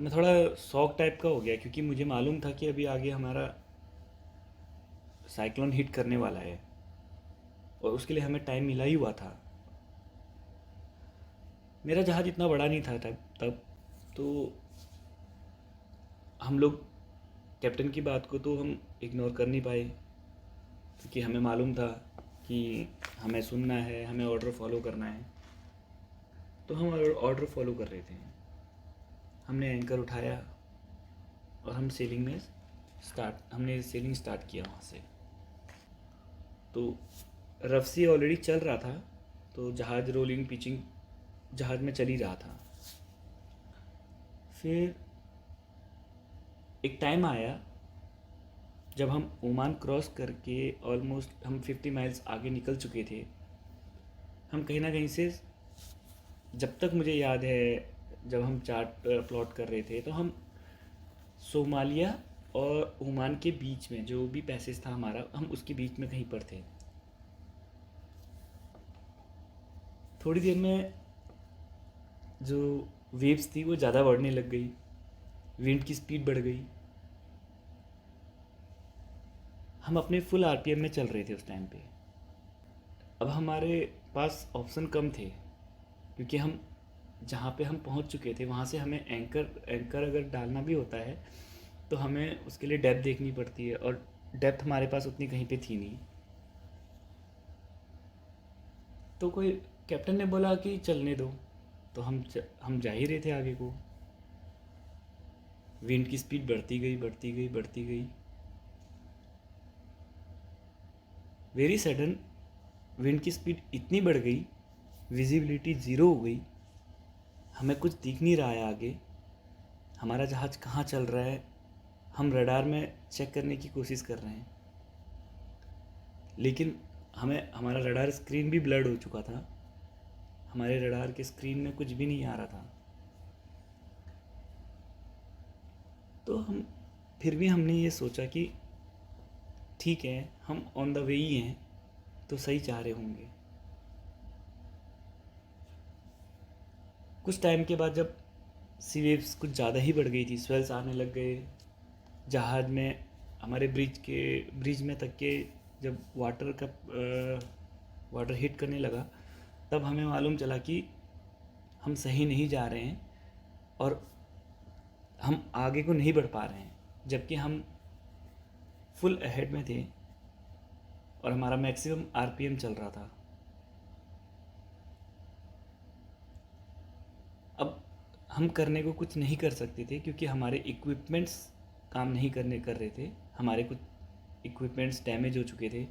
मैं थोड़ा shock type का हो गया, क्योंकि मुझे मालूम था कि अभी आगे हमारा साइक्लोन हिट करने वाला है और उसके लिए हमें टाइम मिला ही हुआ था। मेरा जहाज़ इतना बड़ा नहीं था तब तब तो हम लोग कैप्टन की बात को तो हम इग्नोर कर नहीं पाए, क्योंकि हमें मालूम था कि हमें सुनना है, हमें ऑर्डर फॉलो करना है। तो हम ऑर्डर फॉलो कर रहे थे। हमने एंकर उठाया और हमने सेलिंग स्टार्ट किया वहाँ से। तो रफ सी ऑलरेडी चल रहा था, तो जहाज़ रोलिंग पिचिंग जहाज़ में चल ही रहा था। फिर एक टाइम आया जब हम ओमान क्रॉस करके ऑलमोस्ट हम 50 माइल्स आगे निकल चुके थे। हम कहीं ना कहीं से, जब तक मुझे याद है, जब हम चार्ट प्लॉट कर रहे थे तो हम सोमालिया और ओमान के बीच में जो भी पैसेज था हमारा, हम उसके बीच में कहीं पर थे। थोड़ी देर में जो वेव्स थी वो ज़्यादा बढ़ने लग गई, विंड की स्पीड बढ़ गई। हम अपने फुल आरपीएम में चल रहे थे उस टाइम पे। अब हमारे पास ऑप्शन कम थे, क्योंकि हम जहाँ पे हम पहुँच चुके थे वहाँ से हमें एंकर अगर डालना भी होता है तो हमें उसके लिए डेप्थ देखनी पड़ती है, और डेप्थ हमारे पास उतनी कहीं पे थी नहीं। तो कोई कैप्टन ने बोला कि चलने दो, तो हम जा ही रहे थे आगे को। विंड की स्पीड बढ़ती गई बढ़ती गई बढ़ती गई। वेरी सडन विंड की स्पीड इतनी बढ़ गई, विजिबिलिटी ज़ीरो हो गई। हमें कुछ दिख नहीं रहा है आगे, हमारा जहाज़ कहाँ चल रहा है। हम रडार में चेक करने की कोशिश कर रहे हैं, लेकिन हमें हमारा रडार स्क्रीन भी ब्लर्ड हो चुका था। हमारे रडार के स्क्रीन में कुछ भी नहीं आ रहा था। तो हम फिर भी हमने ये सोचा कि ठीक है, हम ऑन द वे ही हैं, तो सही चाह रहे होंगे। कुछ टाइम के बाद जब सी वेव्स कुछ ज़्यादा ही बढ़ गई थी, स्वेल्स आने लग गए जहाज़ में, हमारे ब्रिज में तक के जब वाटर हिट करने लगा, तब हमें मालूम चला कि हम सही नहीं जा रहे हैं और हम आगे को नहीं बढ़ पा रहे हैं, जबकि हम फुल अहेड में थे और हमारा मैक्सिमम आरपीएम चल रहा था। अब हम करने को कुछ नहीं कर सकते थे, क्योंकि हमारे इक्विपमेंट्स काम नहीं कर रहे थे। हमारे कुछ इक्विपमेंट्स डैमेज हो चुके थे।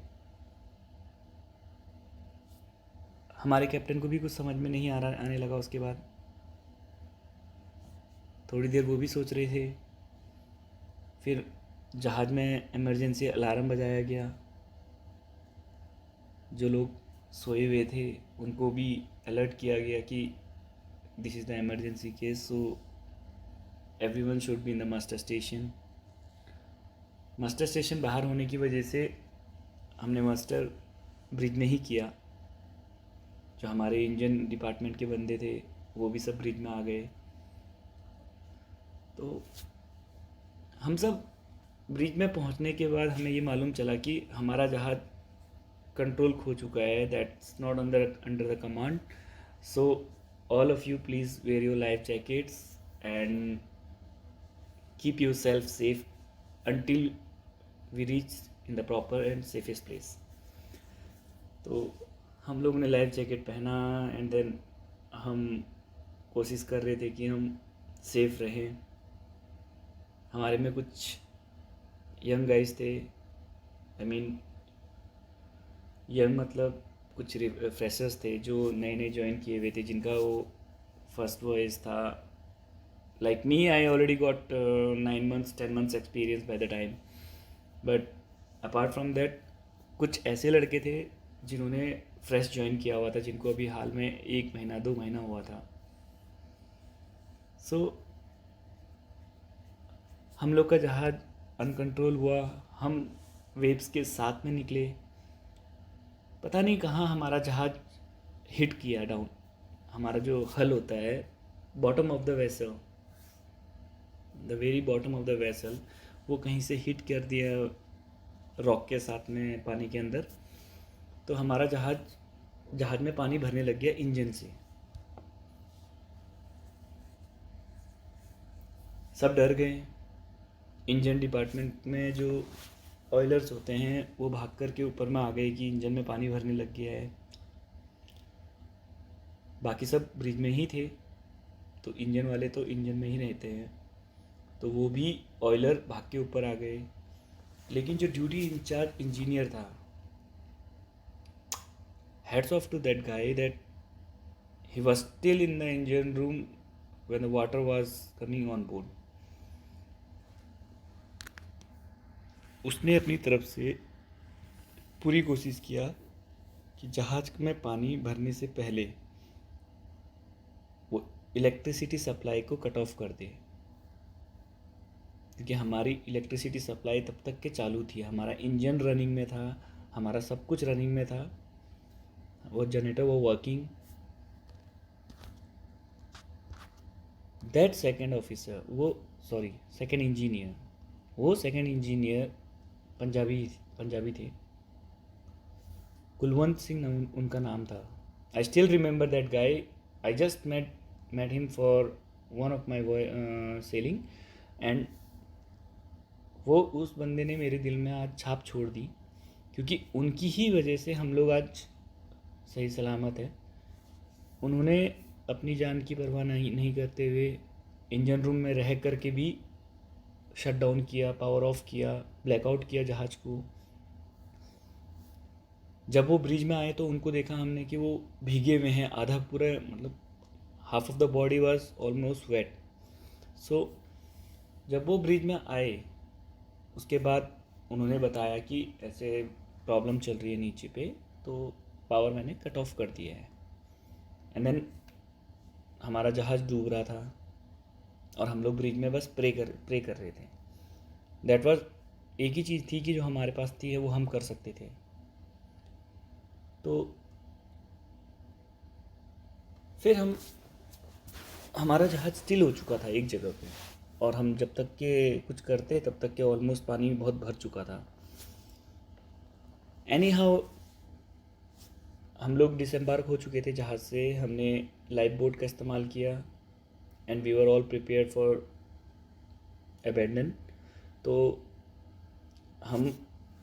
हमारे कैप्टन को भी कुछ समझ में नहीं आने लगा। उसके बाद थोड़ी देर वो भी सोच रहे थे। फिर जहाज़ में इमरजेंसी अलार्म बजाया गया। जो लोग सोए हुए थे उनको भी अलर्ट किया गया कि this is the emergency case, so everyone should be in the master station. Master station बाहर होने की वजह से हमने मास्टर ब्रिज में ही किया। जो हमारे इंजन डिपार्टमेंट के बंदे थे वो भी सब ब्रिज में आ गए। तो हम सब ब्रिज में पहुंचने के बाद हमें ये मालूम चला कि हमारा जहाज़ कंट्रोल खो चुका है, that's not under the command. So all of you please where your life jackets and keep your self safe until we reach in the proper and safest place। तो हम लोग ने लाइफ जैकेट पहना and then हम कोशिश कर रहे थे कि हम सेफ रहें। हमारे में कुछ यंग गाइज थे, आई मीन यंग मतलब कुछ फ्रेशर्स थे जो नए नए ज्वाइन किए हुए थे, जिनका वो फर्स्ट वॉइस था। Like me, I already got 9 months 10 months experience by the time, but apart from that कुछ ऐसे लड़के थे जिन्होंने फ्रेश ज्वाइन किया हुआ था, जिनको अभी हाल में 1 महीना 2 महीना हुआ था। सो हम लोग का जहाज़ अनकंट्रोल हुआ। हम वेव्स के साथ में निकले। पता नहीं कहाँ हमारा जहाज़ हिट किया डाउन। हमारा जो हल होता है, bottom of the vessel, the very bottom of the vessel, वो कहीं से हिट कर दिया रॉक के साथ में पानी के अंदर, तो हमारा जहाज में पानी भरने लग गया इंजन से। सब डर गए। इंजन डिपार्टमेंट में जो ऑयलर्स होते हैं वो भाग कर के ऊपर में आ गए कि इंजन में पानी भरने लग गया है। बाकी सब ब्रिज में ही थे, तो इंजन वाले तो इंजन में ही रहते हैं, तो वो भी ऑयलर भाग के ऊपर आ गए। लेकिन जो ड्यूटी इंचार्ज इंजीनियर था, heads off to that guy that he was still in the engine room when the water was coming on board. उसने अपनी तरफ से पूरी कोशिश किया कि जहाज में पानी भरने से पहले वो इलेक्ट्रिसिटी सप्लाई को कट ऑफ कर दे, क्योंकि हमारी इलेक्ट्रिसिटी सप्लाई तब तक के चालू थी, हमारा इंजन रनिंग में था, हमारा सब कुछ रनिंग में था, वो जनरेटर वो वर्किंग। दैट सेकंड ऑफिसर, वो सेकंड इंजीनियर पंजाबी थे, कुलवंत सिंह उनका नाम था। I still remember that guy. I just met him for one of my sailing, and वो उस बंदे ने मेरे दिल में आज छाप छोड़ दी, क्योंकि उनकी ही वजह से हम लोग आज सही सलामत है। उन्होंने अपनी जान की परवाह नहीं करते हुए इंजन रूम में रह कर के भी शट डाउन किया, पावर ऑफ किया, ब्लैकआउट किया जहाज़ को। जब वो ब्रिज में आए तो उनको देखा हमने कि वो भीगे हुए हैं, आधा पूरा, मतलब half of the body was almost wet. So जब वो ब्रिज में आए उसके बाद उन्होंने बताया कि ऐसे प्रॉब्लम चल रही है नीचे पे, तो पावर मैंने कट ऑफ कर दिया है। एंड देन हमारा जहाज़ डूब रहा था और हम लोग ब्रिज में बस प्रे कर रहे थे। दैट वाज एक ही चीज़ थी कि जो हमारे पास थी है वो हम कर सकते थे। तो फिर हमारा जहाज़ स्टिल हो चुका था एक जगह पे, और हम जब तक के कुछ करते तब तक के ऑलमोस्ट पानी बहुत भर चुका था। एनी हाउ हम लोग डिसम्बार्क हो चुके थे जहाज़ से, हमने लाइफ बोट का इस्तेमाल किया, and we were all prepare for abandon. तो हम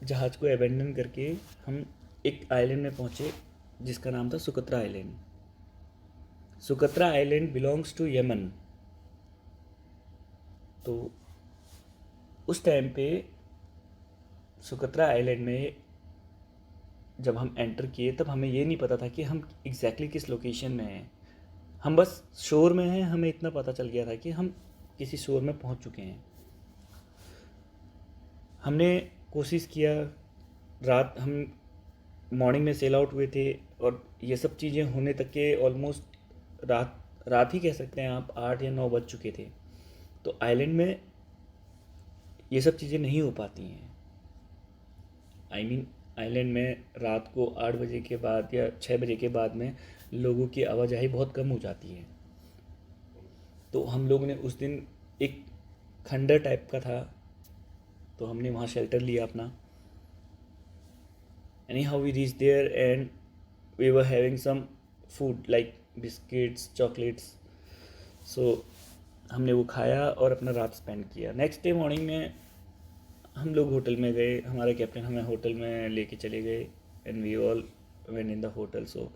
जहाज़ को अबेंडन करके हम एक आइलैंड में पहुँचे जिसका नाम था Socotra island. Socotra island belongs to Yemen. तो उस टाइम पे सुकत्रा आइलैंड में जब हम एंटर किए तब हमें ये नहीं पता था कि हम एग्जैक्टली किस लोकेशन में हैं। हम बस शोर में हैं, हमें इतना पता चल गया था कि हम किसी शोर में पहुंच चुके हैं। हमने कोशिश किया, रात हम मॉर्निंग में सेल आउट हुए थे, और ये सब चीज़ें होने तक के ऑलमोस्ट रात ही कह सकते हैं आप, 8 या 9 बज चुके थे। तो आइलैंड में ये सब चीज़ें नहीं हो पाती हैं। आइलैंड में रात को 8 बजे के बाद या 6 बजे के बाद में लोगों की आवाजाही बहुत कम हो जाती है। तो हम लोग ने उस दिन, एक खंडर टाइप का था, तो हमने वहाँ शेल्टर लिया अपना। Any how we reach there and we were having some food like biscuits, chocolates. So हमने वो खाया और अपना रात स्पेंड किया। नेक्स्ट डे मॉर्निंग में हम लोग होटल में गए, हमारे कैप्टन हमें होटल में लेके चले गए, and we all went in the hotel. So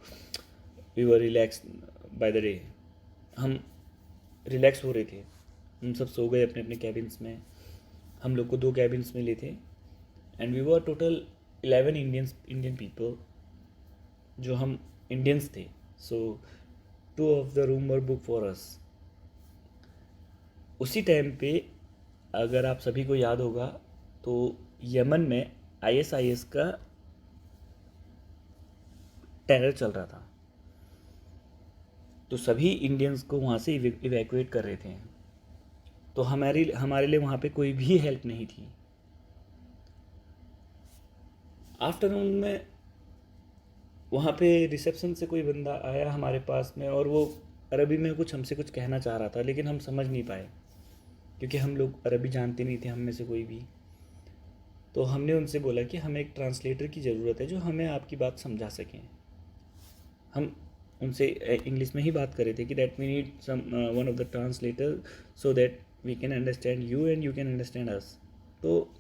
we were relax by the day. हम रिलैक्स हो रहे थे, हम सब सो गए अपने अपने कैबिन्स में। हम लोग को 2 कैबिन्स मिले थे, and we were total 11 Indian people, जो हम इंडियंस थे। So 2 of the room were book for us. उसी टाइम पे अगर आप सभी को याद होगा तो यमन में ISIS का टेरर चल रहा था, तो सभी इंडियंस को वहाँ से इवैक्यूएट कर रहे थे। तो हमारे लिए वहाँ पे कोई भी हेल्प नहीं थी। आफ्टरनून में वहाँ पे रिसेप्शन से कोई बंदा आया हमारे पास में, और वो अरबी में हमसे कुछ कहना चाह रहा था, लेकिन हम समझ नहीं पाए। क्योंकि हम लोग अरबी जानते नहीं थे, हम में से कोई भी। तो हमने उनसे बोला कि हमें एक ट्रांसलेटर की ज़रूरत है जो हमें आपकी बात समझा सकें। हम उनसे इंग्लिश में ही बात कर रहे थे कि that we need someone of the translator so that we can understand you and you can understand us. तो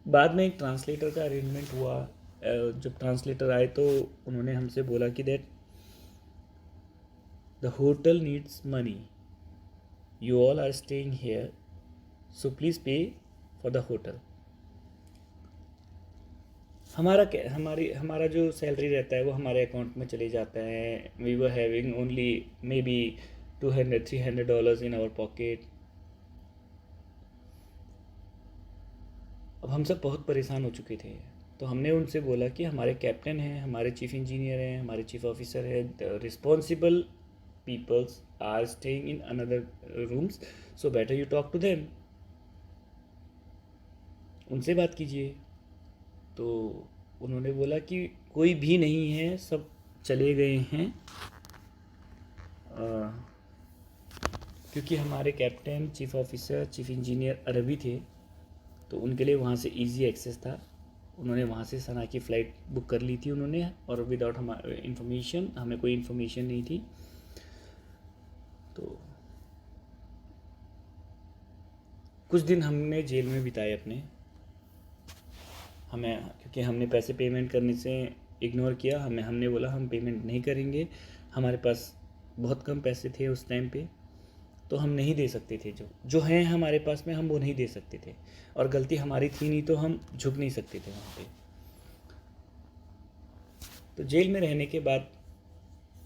बाद में एक ट्रांसलेटर का अरेंजमेंट हुआ। जब ट्रांसलेटर आए तो उन्होंने हमसे बोला कि that the hotel needs money, you all are staying here, so please pay for the hotel. हमारा जो सैलरी रहता है वो हमारे अकाउंट में चले जाता है। We were having only maybe $200-300 in our pocket. अब हम सब बहुत परेशान हो चुके थे। तो हमने उनसे बोला कि हमारे कैप्टन हैं, हमारे चीफ इंजीनियर हैं, हमारे चीफ ऑफिसर हैं, the responsible peoples are staying in another rooms, so better you talk to them, उनसे बात कीजिए। तो उन्होंने बोला कि कोई भी नहीं है, सब चले गए हैं। क्योंकि हमारे captain, chief officer, chief engineer अरबी थे, तो उनके लिए वहाँ से इजी एक्सेस था। उन्होंने वहाँ से सना की फ़्लाइट बुक कर ली थी उन्होंने, और विदाउट हमारे इन्फॉर्मेशन, हमें कोई इन्फॉर्मेशन नहीं थी। तो कुछ दिन हमने जेल में बिताए अपने, क्योंकि हमने पैसे पेमेंट करने से इग्नोर किया। हमने बोला हम पेमेंट नहीं करेंगे, हमारे पास बहुत कम पैसे थे उस टाइम पे, तो हम नहीं दे सकते थे। जो हैं हमारे पास में, हम वो नहीं दे सकते थे, और गलती हमारी थी नहीं, तो हम झुक नहीं सकते थे वहाँ पे। तो जेल में रहने के बाद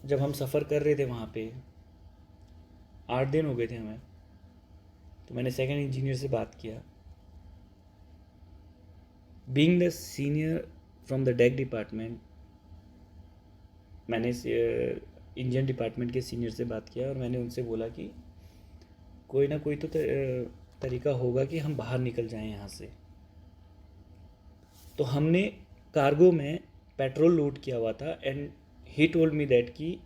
जब हम सफ़र कर रहे थे वहाँ पे, 8 दिन हो गए थे हमें, तो मैंने सेकंड इंजीनियर से बात किया। Being the senior from the deck department, मैंने इंजन डिपार्टमेंट के सीनियर से बात किया, और मैंने उनसे बोला कि कोई ना कोई तो तरीका होगा कि हम बाहर निकल जाएं यहाँ से। तो हमने कार्गो में पेट्रोल लोड किया हुआ था, and he told me that कि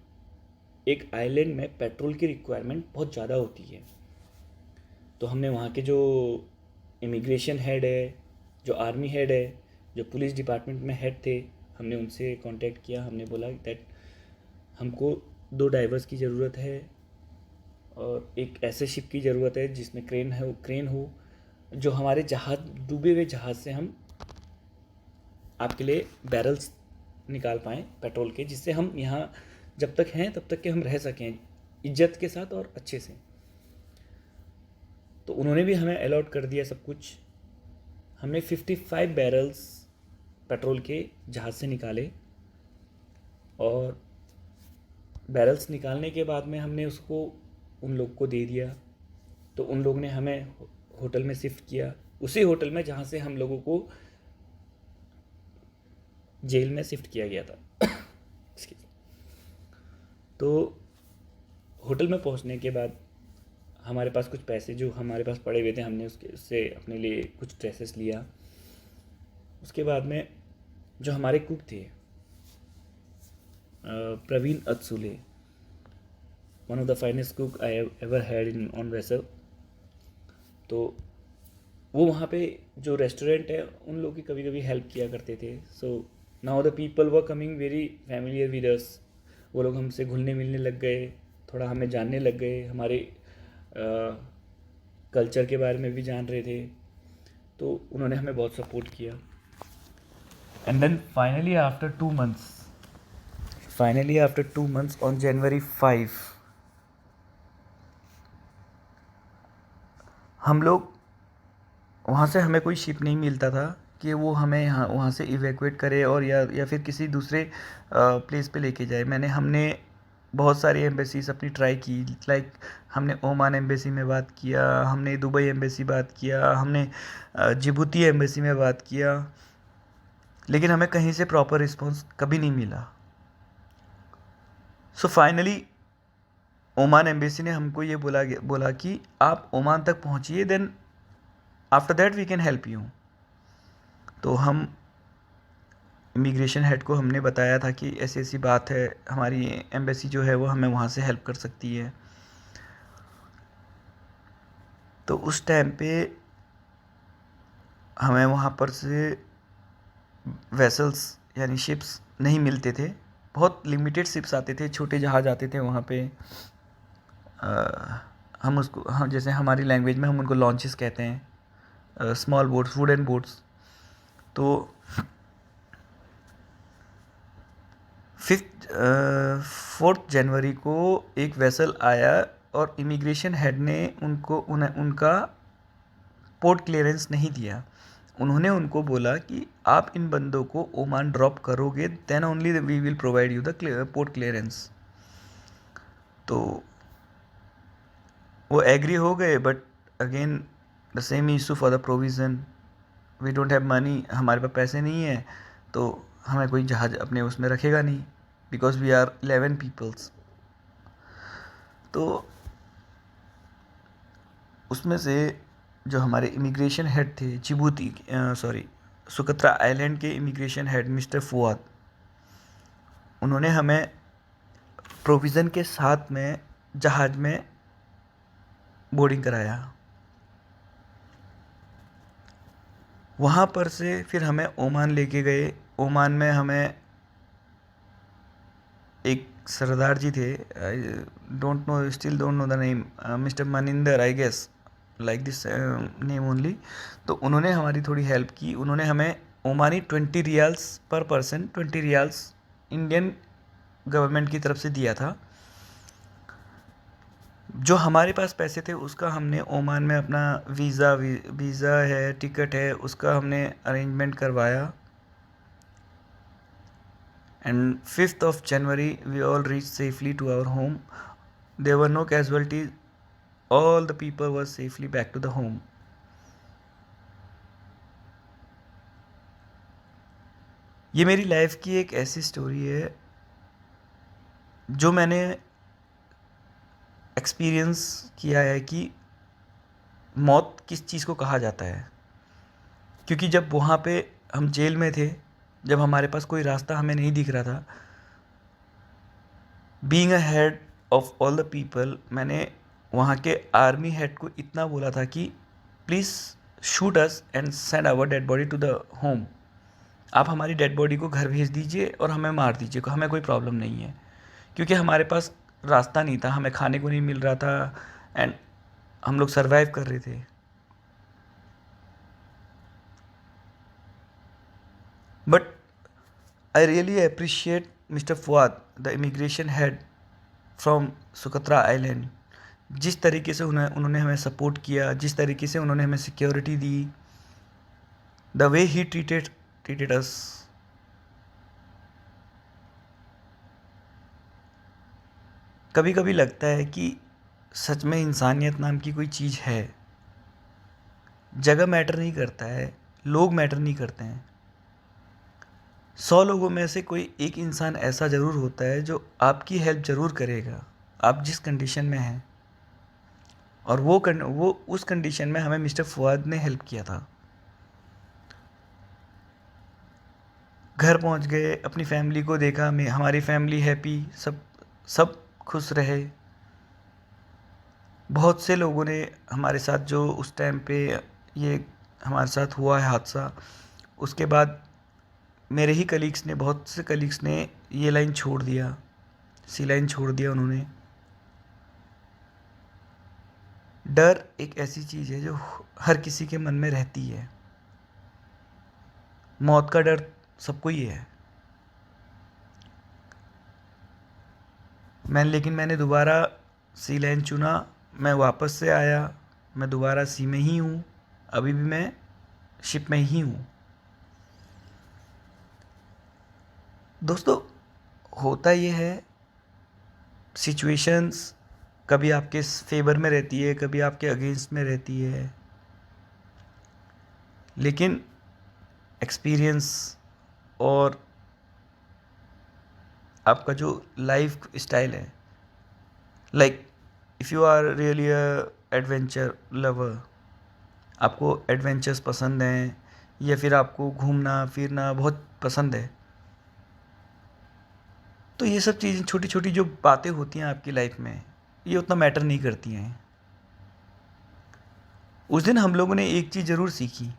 एक आइलैंड में पेट्रोल की रिक्वायरमेंट बहुत ज़्यादा होती है। तो हमने वहाँ के जो इमिग्रेशन हेड है, जो आर्मी हेड है, जो पुलिस डिपार्टमेंट में हेड थे, हमने उनसे कांटेक्ट किया। हमने बोला दैट हमको 2 डाइवर्स की ज़रूरत है, और एक ऐसे शिप की ज़रूरत है जिसमें क्रेन हो, जो हमारे डूबे हुए जहाज़ से हम आपके लिए बैरल्स निकाल पाएँ पेट्रोल के, जिससे हम यहाँ जब तक हैं तब तक के हम रह सकें इज्जत के साथ और अच्छे से। तो उन्होंने भी हमें अलॉट कर दिया सब कुछ। हमने 55 बैरल्स पेट्रोल के जहाज़ से निकाले, और बैरल्स निकालने के बाद में हमने उसको उन लोग को दे दिया। तो उन लोग ने हमें होटल में शिफ्ट किया, उसी होटल में जहाँ से हम लोगों को जेल में शिफ्ट किया गया था। तो होटल में पहुँचने के बाद हमारे पास कुछ पैसे जो हमारे पास पड़े हुए थे, हमने उससे अपने लिए कुछ ड्रेसेस लिया। उसके बाद में जो हमारे कुक थे, Praveen Atsule, one of the finest cook I have ever had in on vessel, तो वो वहाँ पे जो रेस्टोरेंट है उन लोगों की कभी कभी हेल्प किया करते थे। So now the people were coming very familiar with us. वो लोग हमसे घुलने मिलने लग गए, थोड़ा हमें जानने लग गए, हमारे कल्चर के बारे में भी जान रहे थे। तो उन्होंने हमें बहुत सपोर्ट किया। And then finally after 2 months on January 5, हम लोग वहाँ से, हमें कोई शिप नहीं मिलता था कि वो हमें यहाँ वहाँ से इवैक्यूएट करे और या फिर किसी दूसरे प्लेस पे लेके जाए। हमने बहुत सारी एम्बेसीज अपनी ट्राई की, लाइक हमने ओमान एम्बेसी में बात किया, हमने दुबई एम्बेसी बात किया, हमने जिबूती एम्बेसी में बात किया, लेकिन हमें कहीं से प्रॉपर रिस्पॉन्स कभी नहीं मिला। सो फाइनली ओमान एम्बेसी ने हमको ये बोला कि आप ओमान तक पहुँचिए, then after that we can help you. तो हम इमिग्रेशन हेड को हमने बताया था कि ऐसी ऐसी बात है, हमारी एम्बेसी जो है वो हमें वहाँ से हेल्प कर सकती है। तो उस टाइम पे हमें वहाँ पर से वेसल्स यानी शिप्स नहीं मिलते थे, बहुत लिमिटेड शिप्स आते थे, छोटे जहाज़ आते थे वहाँ पे। हम उसको, हाँ, जैसे हमारी लैंग्वेज में हम उनको लॉन्चेस कहते हैं, स्मॉल बोट्स, वुडन बोट्स। तो 4 जनवरी को एक वेसल आया और इमिग्रेशन हेड ने उनका पोर्ट क्लियरेंस नहीं दिया। उन्होंने उनको बोला कि आप इन बंदों को ओमान ड्रॉप करोगे, then only we will provide you the port clearance. तो वो एग्री हो गए, but again the same issue for the provision, we don't have money, हमारे पास पैसे नहीं है, तो हमें कोई जहाज़ अपने उसमें रखेगा नहीं, बिकॉज वी आर 11 पीपल्स। तो उसमें से जो हमारे इमिग्रेशन हेड थे जिबूती, सुकत्रा आइलैंड के इमिग्रेशन हेड मिस्टर फुआद, उन्होंने हमें प्रोविज़न के साथ में जहाज़ में बोर्डिंग कराया। वहाँ पर से फिर हमें ओमान लेके गए। ओमान में हमें एक सरदार जी थे, I don't know, still don't know the name, mister Maninder I guess, like this name only. तो उन्होंने हमारी थोड़ी हेल्प की। उन्होंने हमें Omani 20 riyals per person, 20 riyals Indian government की तरफ से दिया था। जो हमारे पास पैसे थे उसका हमने ओमान में अपना वीज़ा है, टिकट है, उसका हमने अरेंजमेंट करवाया। And 5th of January we all reached safely to our home. There were no casualties. All the people were safely back to the home. ये मेरी लाइफ की एक ऐसी स्टोरी है जो मैंने एक्सपीरियंस किया है कि मौत किस चीज़ को कहा जाता है। क्योंकि जब वहाँ पे हम जेल में थे, जब हमारे पास कोई रास्ता हमें नहीं दिख रहा था, being a head of all the people, मैंने वहाँ के आर्मी हेड को इतना बोला था कि please shoot us and send our dead body to the home. आप हमारी डेड बॉडी को घर भेज दीजिए और हमें मार दीजिए, हमें कोई प्रॉब्लम नहीं है। क्योंकि हमारे पास रास्ता नहीं था, हमें खाने को नहीं मिल रहा था, एंड हम लोग सरवाइव कर रहे थे। But I really appreciate mister Fuad, the immigration head from Socotra island. जिस तरीके से उन्होंने हमें सपोर्ट किया, जिस तरीके से उन्होंने हमें security the, the way he treated अस, कभी कभी लगता है कि सच में इंसानियत नाम की कोई चीज़ है। जगह मैटर नहीं करता है, लोग मैटर नहीं करते हैं। 100 लोगों में से कोई एक इंसान ऐसा ज़रूर होता है जो आपकी हेल्प ज़रूर करेगा, आप जिस कंडीशन में हैं। और वो उस कंडीशन में हमें मिस्टर फुआद ने हेल्प किया था। घर पहुंच गए, अपनी फैमिली को देखा, हमारी फैमिली हैप्पी, सब खुश रहे। बहुत से लोगों ने हमारे साथ, जो उस टाइम पे ये हमारे साथ हुआ है हादसा, उसके बाद मेरे ही कलीग्स ने, बहुत से कलीग्स ने ये लाइन छोड़ दिया, सी लाइन छोड़ दिया उन्होंने। डर एक ऐसी चीज़ है जो हर किसी के मन में रहती है। मौत का डर सबको ही है। लेकिन मैंने दोबारा सी लाइन चुना, मैं वापस से आया, मैं दोबारा सी में ही हूँ, अभी भी मैं शिप में ही हूँ। दोस्तों, होता ये है, सिचुएशंस कभी आपके फेवर में रहती है, कभी आपके अगेंस्ट में रहती है, लेकिन एक्सपीरियंस और आपका जो लाइफ स्टाइल है, like if you are really a adventure lover, आपको एडवेंचर्स पसंद हैं, या फिर आपको घूमना फिरना बहुत पसंद है, तो ये सब चीज़ें, छोटी छोटी जो बातें होती हैं आपकी लाइफ में, ये उतना मैटर नहीं करती हैं। उस दिन हम लोगों ने एक चीज़ ज़रूर सीखी,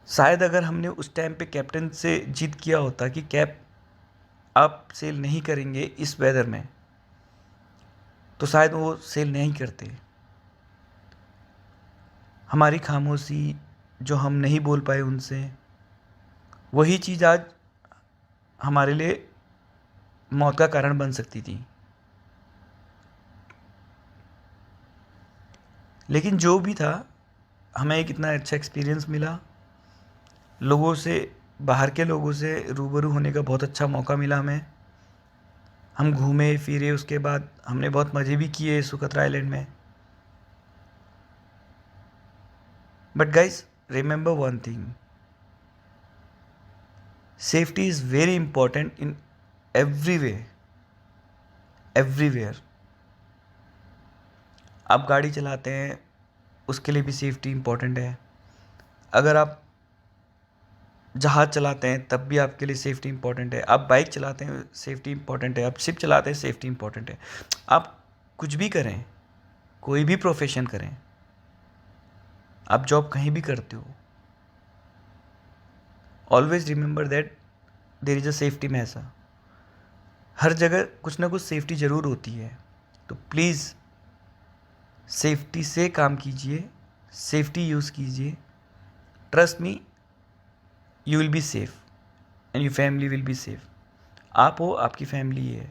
शायद अगर हमने उस टाइम पे कैप्टन से जिद किया होता कि कैप आप सेल नहीं करेंगे इस वेदर में, तो शायद वो सेल नहीं करते। हमारी खामोशी, जो हम नहीं बोल पाए उनसे, वही चीज़ आज हमारे लिए मौत का कारण बन सकती थी। लेकिन जो भी था, हमें एक इतना अच्छा एक्सपीरियंस मिला, लोगों से, बाहर के लोगों से रूबरू होने का बहुत अच्छा मौका मिला हमें। हम घूमे फिरे, उसके बाद हमने बहुत मज़े भी किए सुकत्रा आइलैंड में। But guys, remember one thing, safety is very important in every way, everywhere. आप गाड़ी चलाते हैं, उसके लिए भी सेफ्टी इंपॉर्टेंट है। अगर आप जहाज़ चलाते हैं तब भी आपके लिए सेफ्टी इंपॉर्टेंट है। आप बाइक चलाते हैं, सेफ्टी इंपॉर्टेंट है। आप शिप चलाते हैं, सेफ्टी इंपॉर्टेंट है। आप कुछ भी करें, कोई भी प्रोफेशन करें, आप जॉब कहीं भी करते हो, always remember that there is a safety measure. हर जगह कुछ ना कुछ सेफ्टी ज़रूर होती है। तो प्लीज़ सेफ्टी से काम कीजिए, सेफ्टी यूज़ कीजिए। Trust me, you will be safe and your family will be safe. आप हो, आपकी फैमिली है।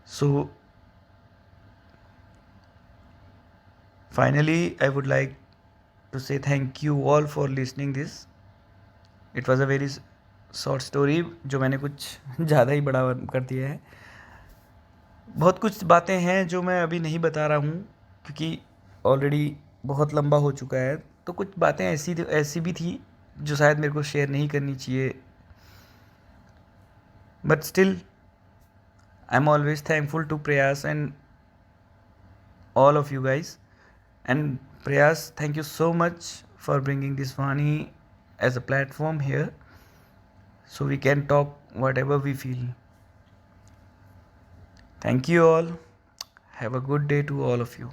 सो finally, I would like to say thank you all for listening this. It was a very short story जो मैंने कुछ ज़्यादा ही बड़ा कर दिया है। बहुत कुछ बातें हैं जो मैं अभी नहीं बता रहा हूँ क्योंकि ऑलरेडी बहुत लंबा हो चुका है। तो कुछ बातें ऐसी भी थी जो शायद मेरे को शेयर नहीं करनी चाहिए, but still I am always thankful to Prayas and all of you guys. And Prayas, thank you so much for bringing this Vani as a platform here so we can talk whatever we feel. Thank you all. Have a good day to all of you.